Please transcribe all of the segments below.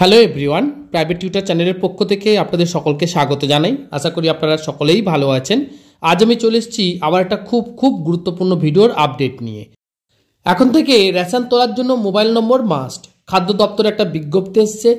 Hello everyone, private tutor চ্যানেলের পক্ষ থেকে আপনাদের সকলকে স্বাগত জানাই। আশা করি আপনারা সকলেই ভালো আছেন। আজ আমি চলে এসেছি আবার একটা খুব গুরুত্বপূর্ণ ভিডিওর আপডেট নিয়ে। এখন থেকে রেশন তোলার জন্য মোবাইল নম্বর মাস্ট। খাদ্য দপ্তরে একটা বিজ্ঞপ্তি এসছে,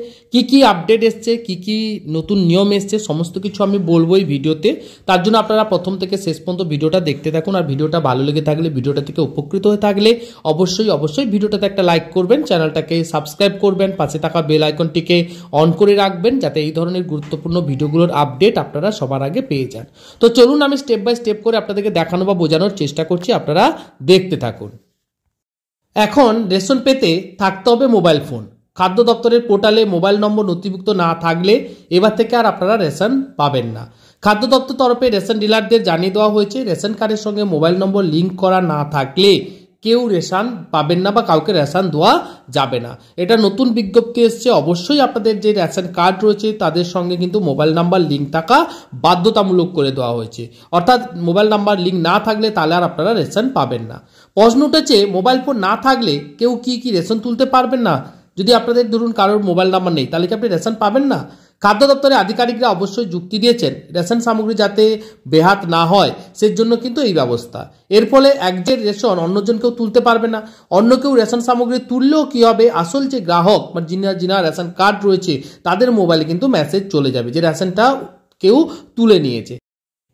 কি আপডেট এসছে, কি নতুন নিয়ম এসছে, সমস্ত কিছু আমি বলবো এই ভিডিওতে। তার জন্য আপনারা প্রথম থেকে শেষ পর্যন্ত ভিডিওটা দেখতে থাকুন। আর ভিডিওটা ভালো লেগে থাকলে, ভিডিওটা থেকে উপকৃত হয়ে থাকলে অবশ্যই ভিডিওটাতে একটা লাইক করবেন, চ্যানেলটাকে সাবস্ক্রাইব করবেন, পাশে থাকা বেল আইকনটিকে অন করে রাখবেন যাতে এই ধরনের গুরুত্বপূর্ণ ভিডিওগুলোর আপডেট আপনারা সবার আগে পেয়ে যান। তো চলুন আমি স্টেপ বাই স্টেপ করে আপনাদেরকে দেখানো বা বোঝানোর চেষ্টা করছি, আপনারা দেখতে থাকুন। এখন রেশন পেতে থাকতে হবে মোবাইল ফোন। খাদ্য দপ্তরের পোর্টালে মোবাইল নম্বর নথিভুক্ত না থাকলে এবার থেকে আর আপনারা রেশন পাবেন না। খাদ্য দপ্তর তরফে রেশন ডিলারদের জানিয়ে দেওয়া হয়েছে, রেশন কার্ডের সঙ্গে মোবাইল নম্বর লিঙ্ক করা না থাকলে কেউ রেশন পাবেন না বা কাউকে রেশন দেওয়া যাবে না। এটা নতুন বিজ্ঞপ্তি এসছে। অবশ্যই আপনাদের যে রেশন কার্ড রয়েছে তাদের সঙ্গে কিন্তু মোবাইল নাম্বার লিঙ্ক থাকা বাধ্যতামূলক করে দেওয়া হয়েছে। অর্থাৎ মোবাইল নাম্বার লিঙ্ক না থাকলে তাহলে আর আপনারা রেশন পাবেন না। প্রশ্ন উঠেছে, মোবাইল ফোন না থাকলে কেউ কি রেশন তুলতে পারবেন না? যদি আপনাদের ধরুন কারোর মোবাইল নাম্বার নেই তাহলে কি আপনি রেশন পাবেন না? খাদ্য দপ্তরের আধিকারিকরা অবশ্যই যুক্তি দিয়েছেন, রেশন সামগ্রী যাতে বেহাত না হয় সেজন্য কিন্তু এই ব্যবস্থা। এর ফলে একজনের রেশন অন্যজন কেউ তুলতে পারবে না। অন্য কেউ রেশন সামগ্রী তুললেও কি হবে, আসল যে গ্রাহক বা যিনি রেশন কার্ড রয়েছে তাদের মোবাইলে কিন্তু মেসেজ চলে যাবে যে রেশনটা কেউ তুলে নিয়েছে।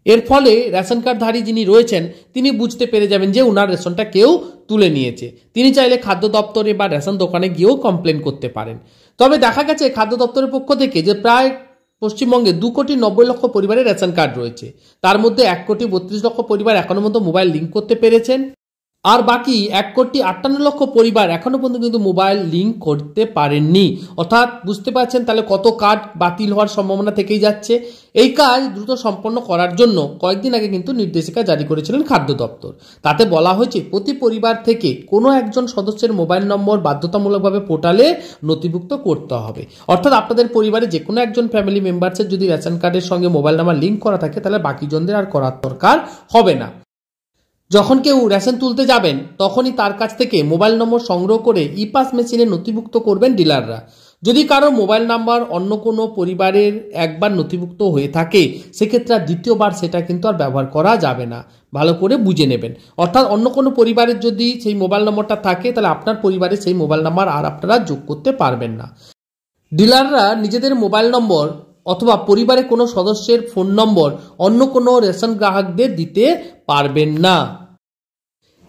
এর ফলে রেশন কার্ডধারী যিনি রয়েছেন তিনি বুঝতে পেরে যাবেন যে ওনার রেশনটা কেউ তুলে নিয়েছে। তিনি চাইলে খাদ্য দপ্তরে বা রেশন দোকানে গিয়েও কমপ্লেন করতে পারেন। তবে দেখা গেছে খাদ্য দপ্তরের পক্ষ থেকে যে প্রায় পশ্চিমবঙ্গে 2,90,00,000 পরিবারের রেশন কার্ড রয়েছে, তার মধ্যে 1,32,00,000 পরিবার এখনো পর্যন্ত মোবাইল লিঙ্ক করতে পেরেছেন, আর বাকি 1,58,00,000 পরিবার এখনো পর্যন্ত কিন্তু মোবাইল লিঙ্ক করতে পারেননি। অর্থাৎ বুঝতে পারছেন তাহলে কত কার্ড বাতিল হওয়ার সম্ভাবনা থেকেই যাচ্ছে। এই কাজ দ্রুত সম্পন্ন করার জন্য কয়েকদিন আগে কিন্তু নির্দেশিকা জারি করেছিলেন খাদ্য দপ্তর। তাতে বলা হয়েছে প্রতি পরিবার থেকে কোনো একজন সদস্যের মোবাইল নম্বর বাধ্যতামূলকভাবে পোর্টালে নথিভুক্ত করতে হবে। অর্থাৎ আপনাদের পরিবারে যে কোনো একজন ফ্যামিলি মেম্বার্সের যদি রেশন কার্ডের সঙ্গে মোবাইল নাম্বার লিঙ্ক করা থাকে তাহলে বাকি জনদের আর করার দরকার হবে না। যখন কেউ রেশন তুলতে যাবেন তখনই তার কাছ থেকে মোবাইল নম্বর সংগ্রহ করে ইপাস মেশিনে নথিভুক্ত করবেন ডিলাররা। যদি কারো মোবাইল নাম্বার অন্য কোনো পরিবারের একবার নথিভুক্ত হয়ে থাকে সেক্ষেত্রে আর দ্বিতীয়বার সেটা কিন্তু আর ব্যবহার করা যাবে না। ভালো করে বুঝে নেবেন। অর্থাৎ অন্য কোনো পরিবারের যদি সেই মোবাইল নম্বরটা থাকে তাহলে আপনার পরিবারে সেই মোবাইল নাম্বার আর আপনারা যোগ করতে পারবেন না। ডিলাররা নিজেদের মোবাইল নম্বর অথবা পরিবারের কোনো সদস্যের ফোন নম্বর অন্য কোনো রেশন গ্রাহকদের দিতে পারবেন না।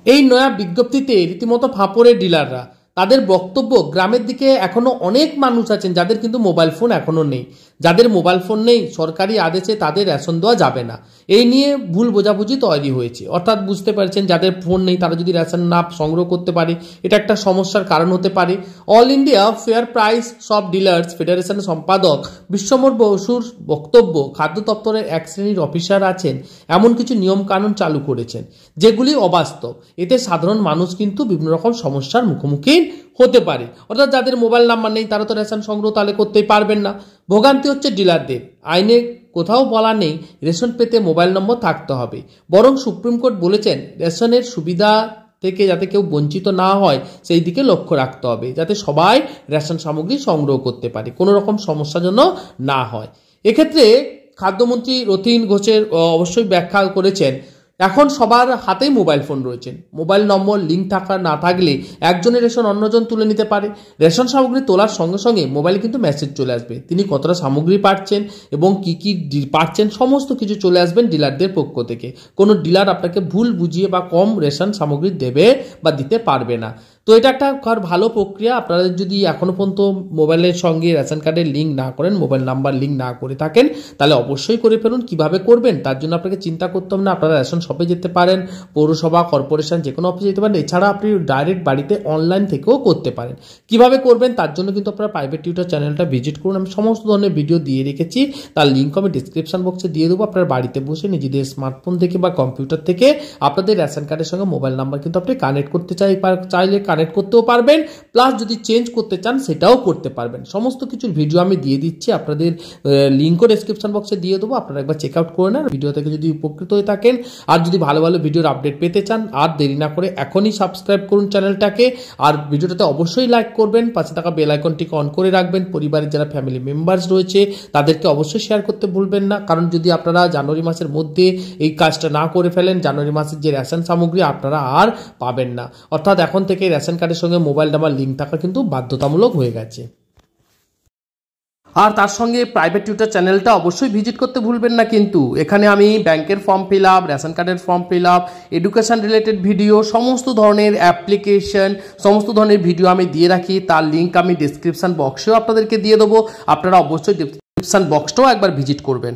এই নয়া বিজ্ঞপ্তিতে রীতিমতো ফাঁপড়ে ডিলাররা। তাদের বক্তব্য, গ্রামের দিকে এখনো অনেক মানুষ আছেন যাদের কিন্তু মোবাইল ফোন এখনো নেই। যাদের মোবাইল ফোন নেই সরকারি আদেশে তাদের রেশন দেওয়া যাবে না। এই নিয়ে ভুল বোঝাবুঝি তৈরি হয়েছে। অর্থাৎ বুঝতে পারছেন যাদের ফোন নেই তারা যদি রেশন না সংগ্রহ করতে পারে এটা একটা সমস্যার কারণ হতে পারে। অল ইন্ডিয়া ফেয়ার প্রাইস সব ডিলার্স ফেডারেশনের সম্পাদক বিশ্বমোর বসুর বক্তব্য, খাদ্য দপ্তরের এক শ্রেণীর অফিসার আছেন এমন কিছু নিয়ম কানুন চালু করেছেন যেগুলি অবাস্তব। এতে সাধারণ মানুষ কিন্তু বিভিন্ন রকম সমস্যার মুখোমুখি হতে পারে। অর্থাৎ যাদের মোবাইল নাম্বার নেই তারা তো রেশন সংগ্রহ তাহলে করতেই পারবেন না। ভোগান্তি হচ্ছে ডিলারদের। আইনে কোথাও বলা নেই রেশন পেতে মোবাইল নম্বর থাকতে হবে, বরং সুপ্রিম কোর্ট বলেছেন রেশনের সুবিধা থেকে যাতে কেউ বঞ্চিত না হয় সেই দিকে লক্ষ্য রাখতে হবে, যাতে সবাই রেশন সামগ্রী সংগ্রহ করতে পারে, কোনো রকম সমস্যা যেন না হয়। এক্ষেত্রে খাদ্যমন্ত্রী রথীন ঘোষের অবশ্যই ব্যাখ্যা করেছেন, এখন সবার হাতেই মোবাইল ফোন রয়েছে। মোবাইল নম্বর লিঙ্ক থাকা না থাকলে একজনের রেশন অন্যজন তুলে নিতে পারে। রেশন সামগ্রী তোলার সঙ্গে সঙ্গে মোবাইলে কিন্তু মেসেজ চলে আসবে তিনি কতটা সামগ্রী পাচ্ছেন এবং কি পাচ্ছেন সমস্ত কিছু চলে আসবেন ডিলারদের পক্ষ থেকে। কোনো ডিলার আপনাকে ভুল বুঝিয়ে বা কম রেশন সামগ্রী দেবে বা দিতে পারবে না। তো এটা একটা ভালো প্রক্রিয়া। আপনারা যদি এখনো পর্যন্ত মোবাইলের সঙ্গে রেশন কার্ডের লিঙ্ক না করেন, মোবাইল নাম্বার লিঙ্ক না করে থাকেন তাহলে অবশ্যই করে ফেলুন। কিভাবে করবেন তার জন্য আপনাকে চিন্তা করতে হবে না। আপনারা রেশন শপে যেতে পারেন, পৌরসভা, কর্পোরেশন যে কোনো অফিসে যেতে পারেন। এছাড়া আপনি ডাইরেক্ট বাড়িতে অনলাইন থেকেও করতে পারেন। কিভাবে করবেন তার জন্য কিন্তু আপনারা প্রাইভেট টিউটর চ্যানেলটা ভিজিট করুন। আমি সমস্ত ধরনের ভিডিও দিয়ে রেখেছি, তার লিঙ্ক আমি ডিসক্রিপশন বক্সে দিয়ে দেবো। আপনারা বাড়িতে বসে নিজেদের স্মার্টফোন থেকে বা কম্পিউটার থেকে আপনাদের রেশন কার্ডের সঙ্গে মোবাইল নাম্বার কিন্তু আপনি কানেক্ট করতে চাইলে কানেক্ট কানেক্ট করতেও পারবেন, প্লাস যদি চেঞ্জ করতে চান সেটাও করতে পারবেন। সমস্ত কিছুর ভিডিও আমি দিয়ে দিচ্ছি, আপনাদের লিঙ্কও ডেসক্রিপশন বক্সে দিয়ে দেবো, আপনারা একবার চেক আউট করে নেন। ভিডিও থেকে যদি উপকৃত হয়ে থাকেন আর যদি ভালো ভালো ভিডিওর আপডেট পেতে চান, আর দেরি না করে এখনই সাবস্ক্রাইব করুন চ্যানেলটাকে, আর ভিডিওটাতে অবশ্যই লাইক করবেন, পাশে থাকা বেল আইকনটিকে অন করে রাখবেন। পরিবারের যারা ফ্যামিলি মেম্বার্স রয়েছে তাদেরকে অবশ্যই শেয়ার করতে ভুলবেন না, কারণ যদি আপনারা জানুয়ারি মাসের মধ্যে এই কাজটা না করে ফেলেন, জানুয়ারি মাসের যে রেশন সামগ্রী আপনারা আর পাবেন না। অর্থাৎ এখন থেকে রেশন কার্ডের সঙ্গে মোবাইল নাম্বার লিঙ্ক থাকা কিন্তু বাধ্যতামূলক হয়ে গেছে। আর তার সঙ্গে প্রাইভেট টিউটর চ্যানেলটা অবশ্যই ভিজিট করতে ভুলবেন না, কিন্তু এখানে আমি ব্যাংকের ফর্ম ফিল আপ, রেশন কার্ডের form fill up, education related video, সমস্ত ধরনের অ্যাপ্লিকেশন, সমস্ত ধরনের ভিডিও আমি দিয়ে রাখি। তার লিঙ্ক আমি ডিসক্রিপশন বক্সেও আপনাদেরকে দিয়ে দেবো, আপনারা অবশ্যই ডিসক্রিপশন বক্সটাও একবার ভিজিট করবেন।